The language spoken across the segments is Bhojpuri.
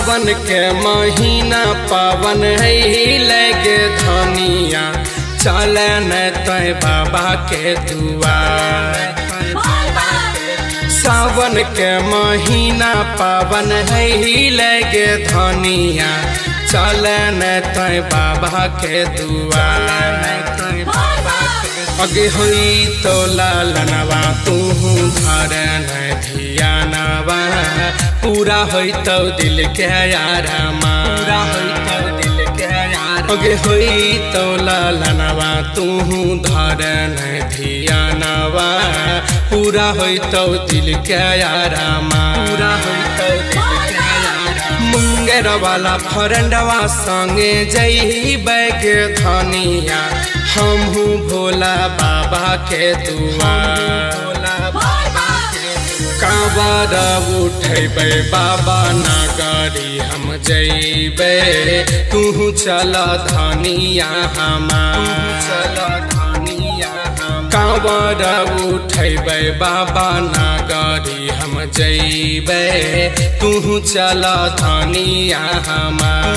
सावन के महीना पावन है लगे धनिया चले न तय बाबा के दुआर। सावन के महीना पावन है लगे धनिया चले न तय बाबा के दुआर। अगे हुई तो लालनवा तू धरन धियानवा पूरा होई तो दिल के यारमा। अगे हुई तो लालनवा तू धरन धियानवा पूरा होई तो दिल के यारमा। मुंगेर वाला फरंडवा संगे जई बैग धनिया हमहू भोला बाबा के दुआर। कांवर उठेबे बाबा नगरी हम जइबे तू चल धनिया हमार। कांवर उठेबे बाबा नगरी हम जइबे तू चल धनिया हमार।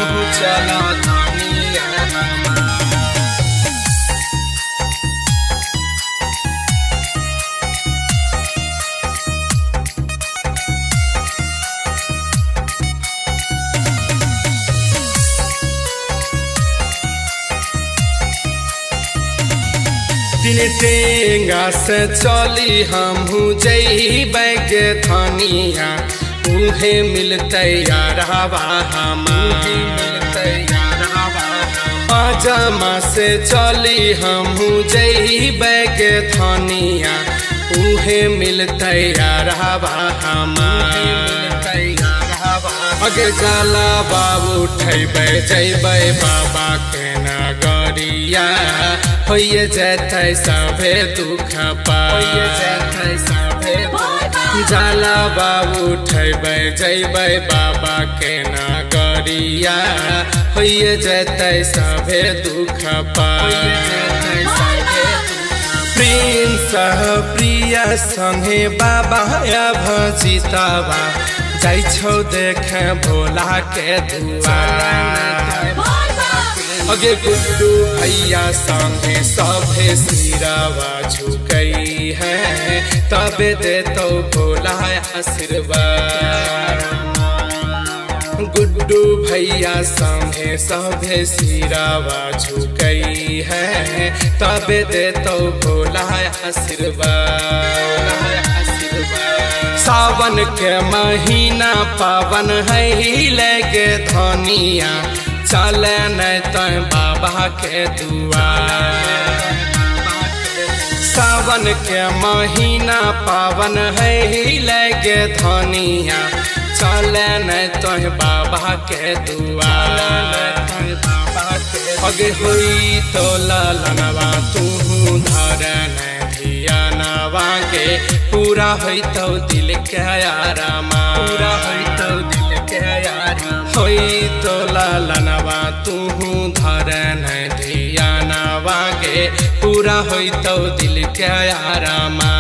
दिन टेंगा से चली हमहू जइबे गे धनिया उहे मिलते यारवा हमार। पाजामा से चली हमहू जइबे गे धनिया उहे मिलते यारवा हमार। अगे जाला बाबू उठेबे जइबे बाबा के नगरिया होइए जैते सभे दुख पाए। जाला बाबू उठेबे जइबे बाबा के नगरिया होइए जैते सभे दुख पाए। प्रिंस प्रिया संगे बाबा भजितवा जाइ छौ देखे भोला के दुआर। अगे गुड्डू भैया संगे सभे सिरवा झुकई है तबे दे तो भोला आशीर्वाद। गुड्डू भैया संगे सभे सिरवा झुकई है तबे दे तो भोला आशीर्वाद। सावन के महीना पावन है लगे धनिया चले न तय बाबा के दुआर। सावन के महीना पावन है लगे धनिया चले न तय बाबा के दुआर। अगे हुई तो लालनवा तू धरन धियानवा के पूरा होई तो दिल के यारमा। होई तो लालनवा तू धरन धियानवा के पूरा होई तो दिल के यारमा।